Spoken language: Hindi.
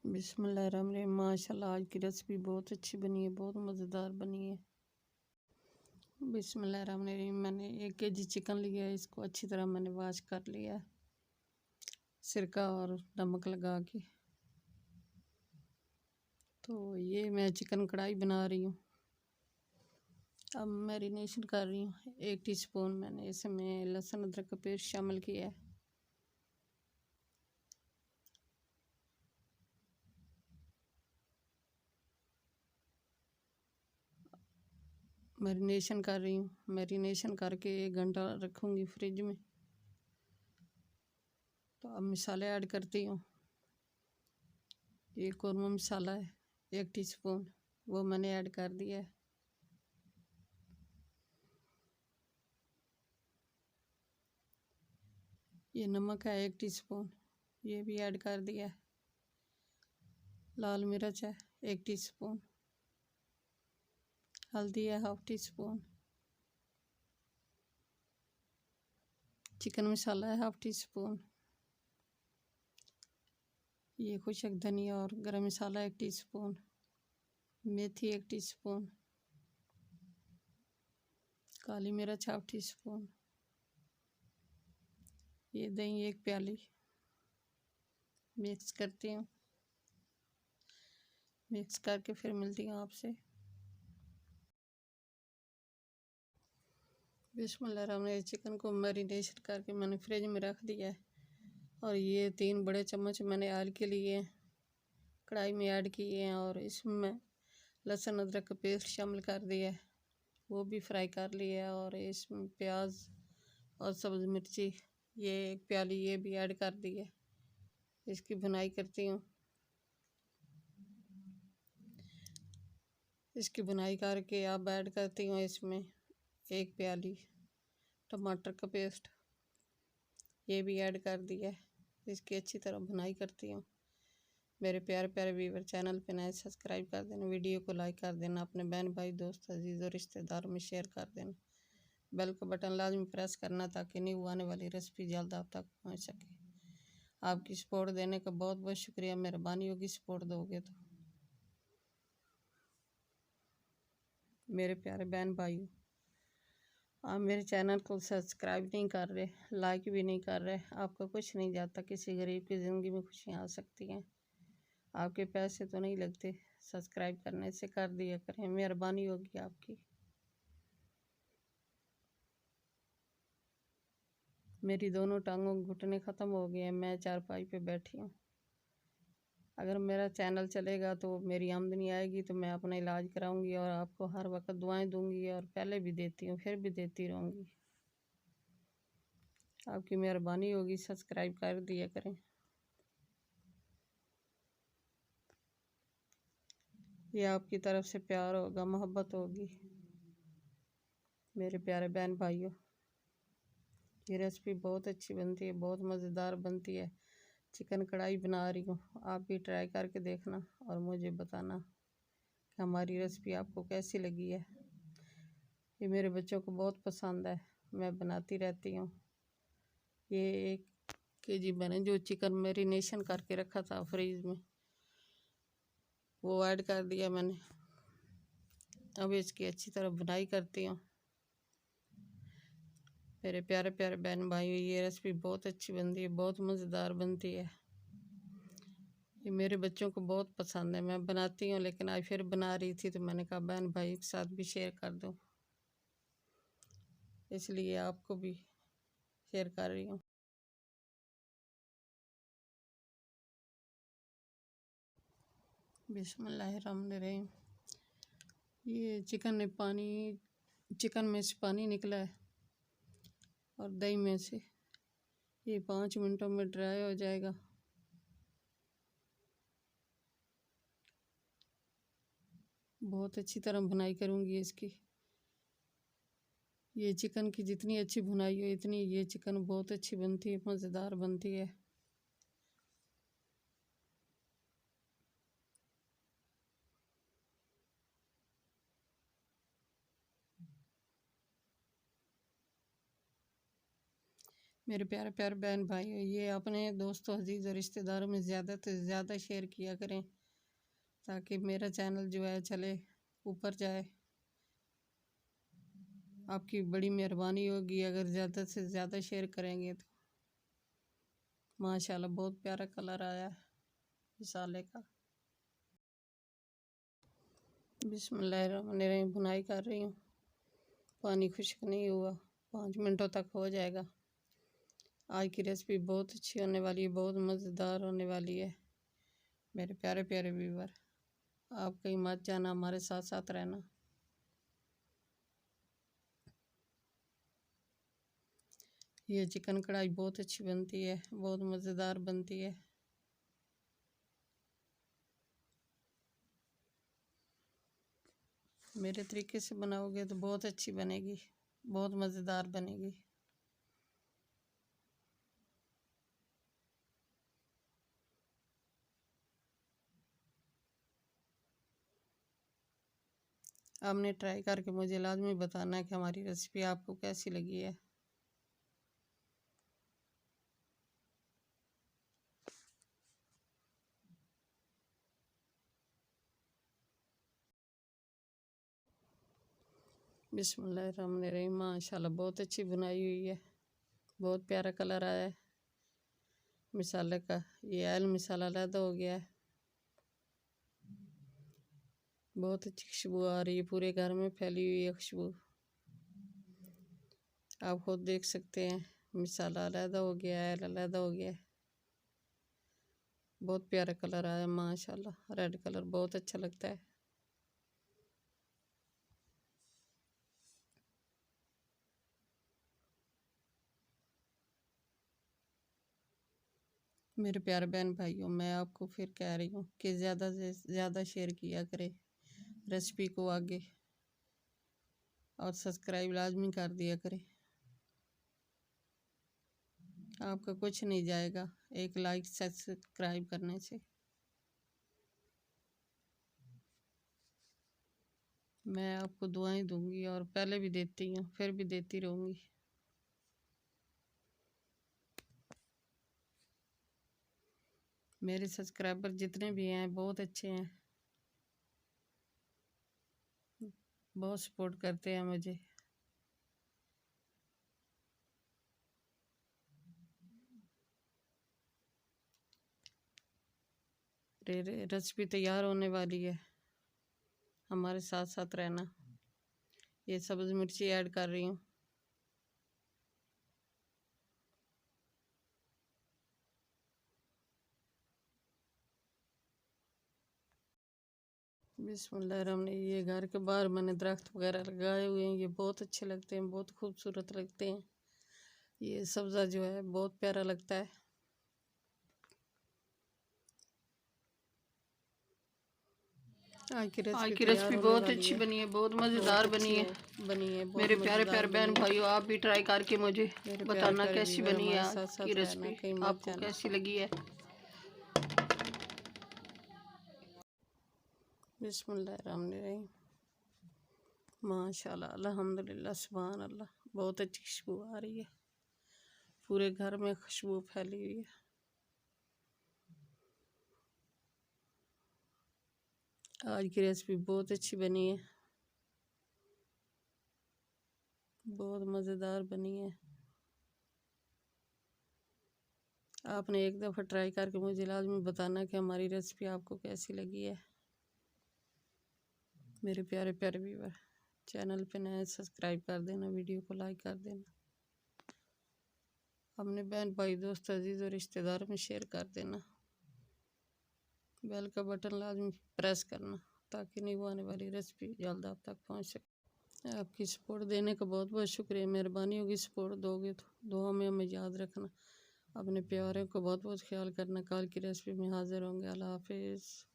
बिस्मिल्लाहिर्रहमानिर्रहीम। माशाल्लाह आज की रेसिपी बहुत अच्छी बनी है, बहुत मज़ेदार बनी है। बिस्मिल्लाहिर्रहमानिर्रहीम। मैंने 1 kg चिकन लिया है, इसको अच्छी तरह मैंने वॉश कर लिया है सिरका और नमक लगा के। तो ये मैं चिकन कढ़ाई बना रही हूँ। अब मैरिनेशन कर रही हूँ। 1 टीस्पून मैंने इसमें लहसुन अदरक का पेस्ट शामिल किया है। मैरिनेशन कर रही हूँ। मैरिनेशन करके 1 घंटा रखूँगी फ्रिज में। तो अब मसाले ऐड करती हूँ। ये कौरमा मसाला है 1 टीस्पून, वो मैंने ऐड कर दिया है। ये नमक है 1 टीस्पून, ये भी ऐड कर दिया है। लाल मिर्च है 1 टीस्पून, हल्दी है 1/2 टीस्पून, चिकन मसाला है 1/2 टीस्पून, ये खुशक धनिया और गरम मसाला 1 टीस्पून, मेथी 1 टीस्पून, काली मिर्च 1/2 टीस्पून, ये दही 1 प्याली। मिक्स करती हूँ। मिक्स करके फिर मिलती हूँ आपसे। बिस्मिल्लाहिर्रहमानिर्रहीम। चिकन को मैरिनेशन करके मैंने फ्रिज में रख दिया है। और ये 3 बड़े चम्मच मैंने ऑयल के लिए कढ़ाई में ऐड किए हैं और इसमें लहसुन अदरक का पेस्ट शामिल कर दिया है, वो भी फ्राई कर लिया है। और इसमें प्याज और सब्ज़ मिर्ची ये 1 प्याली ये भी ऐड कर दी है। इसकी भुनाई करती हूँ। इसकी भुनाई करके अब ऐड करती हूँ इसमें 1 प्याली टमाटर का पेस्ट, ये भी ऐड कर दिया है। इसकी अच्छी तरह भुनाई करती हूँ। मेरे प्यारे प्यारे व्यूवर, चैनल पे नए सब्सक्राइब कर देना, वीडियो को लाइक कर देना, अपने बहन भाई दोस्त अजीज़ और रिश्तेदारों में शेयर कर देना। बेल का बटन लाजमी प्रेस करना ताकि न्यू आने वाली रेसिपी जल्द आप तक पहुँच सके। आपकी सपोर्ट देने का बहुत बहुत शुक्रिया, मेहरबानी होगी सपोर्ट दोगे तो। मेरे प्यारे बहन भाइयों, आप मेरे चैनल को सब्सक्राइब नहीं कर रहे, लाइक भी नहीं कर रहे, आपका कुछ नहीं जाता। किसी गरीब की ज़िंदगी में खुशियाँ आ सकती हैं। आपके पैसे तो नहीं लगते, सब्सक्राइब करने से कर दिया करें, मेहरबानी होगी आपकी। मेरी दोनों टांगों के घुटने ख़त्म हो गए हैं, मैं चारपाई पे बैठी हूँ। अगर मेरा चैनल चलेगा तो मेरी आमदनी आएगी तो मैं अपना इलाज कराऊंगी और आपको हर वक्त दुआएं दूंगी, और पहले भी देती हूँ, फिर भी देती रहूँगी। आपकी मेहरबानी होगी, सब्सक्राइब कर दिया करें। ये आपकी तरफ से प्यार होगा, मोहब्बत होगी। मेरे प्यारे बहन भाइयों, ये रेसिपी बहुत अच्छी बनती है, बहुत मज़ेदार बनती है। चिकन कढ़ाई बना रही हूँ, आप भी ट्राई करके देखना और मुझे बताना कि हमारी रेसिपी आपको कैसी लगी है। ये मेरे बच्चों को बहुत पसंद है, मैं बनाती रहती हूँ। ये 1 kg मैंने जो चिकन मैरिनेशन करके रखा था फ्रीज में, वो ऐड कर दिया मैंने। अब इसकी अच्छी तरह भुनाई करती हूँ। मेरे प्यारे प्यारे बहन भाइयों, ये रेसिपी बहुत अच्छी बनती है, बहुत मज़ेदार बनती है। ये मेरे बच्चों को बहुत पसंद है। मैं बनाती हूँ, लेकिन आज फिर बना रही थी तो मैंने कहा बहन भाई के साथ भी शेयर कर दूँ, इसलिए आपको भी शेयर कर रही हूँ। बिस्मिल्लाहिर्रहमानिर्रहीम। ये चिकन में से पानी निकला है और दही में से, ये 5 मिनटों में ड्राई हो जाएगा। बहुत अच्छी तरह भुनाई करूँगी इसकी। ये चिकन की जितनी अच्छी भुनाई हो इतनी ये चिकन बहुत अच्छी बनती है, मज़ेदार बनती है। मेरे प्यारे प्यारे बहन भाई, ये अपने दोस्तों अजीज़ और रिश्तेदारों में ज़्यादा से ज़्यादा शेयर किया करें ताकि मेरा चैनल जो है चले, ऊपर जाए। आपकी बड़ी मेहरबानी होगी अगर ज़्यादा से ज़्यादा शेयर करेंगे तो। माशाल्लाह बहुत प्यारा कलर आया है मिसाले का। बिस्मिल्लाहिर्रहमानिर्रहीम। बुनाई कर रही हूँ, पानी खुश्क नहीं हुआ, 5 मिनटों तक हो जाएगा। आज की रेसिपी बहुत अच्छी होने वाली है, बहुत मज़ेदार होने वाली है मेरे प्यारे प्यारे व्यूवर। आप कहीं मत जाना, हमारे साथ साथ रहना। ये चिकन कढ़ाई बहुत अच्छी बनती है, बहुत मज़ेदार बनती है। मेरे तरीके से बनाओगे तो बहुत अच्छी बनेगी, बहुत मज़ेदार बनेगी। आपने ट्राई करके मुझे लाजमी बताना है कि हमारी रेसिपी आपको कैसी लगी है। बिस्मिल्लाहिर्रहमानिर्रहीम। माशाल्लाह बहुत अच्छी बुनाई हुई है, बहुत प्यारा कलर आया है मिसाले का। ये आयल मिसाला अलग हो गया है, बहुत अच्छी खुशबू आ रही है, पूरे घर में फैली हुई है खुशबू। आप खुद देख सकते हैं, मिसाला अलग हो गया है, आयल अलग हो गया है। बहुत प्यारा कलर आया माशाल्लाह, रेड कलर बहुत अच्छा लगता है। मेरे प्यारे बहन भाइयों, मैं आपको फिर कह रही हूँ कि ज़्यादा से ज़्यादा शेयर किया करें रेसिपी को आगे, और सब्सक्राइब लाजमी कर दिया करें। आपका कुछ नहीं जाएगा एक लाइक सब्सक्राइब करने से। मैं आपको दुआएं दूंगी और पहले भी देती हूँ, फिर भी देती रहूँगी। मेरे सब्सक्राइबर जितने भी हैं बहुत अच्छे हैं, बहुत सपोर्ट करते हैं मुझे। रेसिपी तैयार होने वाली है, हमारे साथ साथ रहना। ये सब्ज़ मिर्ची ऐड कर रही हूँ। बिस्मिल्लाहिर्रहमानिर्रहीम। ये घर के बाहर मैंने दरख्त वगैरह लगाए हुए हैं, ये बहुत अच्छे लगते हैं, बहुत खूबसूरत लगते हैं। ये सब्ज़ा जो है बहुत प्यारा लगता है। आज की रेसिपी बहुत अच्छी बनी है, बहुत मज़ेदार बनी है मेरे प्यारे प्यारे बहन भाइयों, आप भी ट्राई करके मुझे बताना कैसी बनी है आज की रेसिपी, आपको कैसी लगी है। बिस्मिल्लाहिर्रहमानिर्रहीम। माशाल्लाह, अल्हम्दुलिल्लाह, सुभान अल्लाह। बहुत अच्छी खुशबू आ रही है, पूरे घर में खुशबू फैली हुई है। आज की रेसिपी बहुत अच्छी बनी है, बहुत मज़ेदार बनी है। आपने एक दफ़ा ट्राई करके मुझे लाजमी बताना कि हमारी रेसिपी आपको कैसी लगी है। मेरे प्यारे प्यारे व्यूअर, चैनल पे नए सब्सक्राइब कर देना, वीडियो को लाइक कर देना, अपने बहन भाई दोस्त अजीज़ और रिश्तेदारों में शेयर कर देना। बेल का बटन लाजमी प्रेस करना ताकि न्यू आने वाली रेसिपी जल्द आप तक पहुंच सके। आपकी सपोर्ट देने का बहुत बहुत शुक्रिया, मेहरबानी होगी सपोर्ट दोगे तो। दुआ में हमें याद रखना, अपने प्यारे को बहुत बहुत ख्याल करना। कल की रेसिपी में हाजिर होंगे। अल्लाह हाफिज़।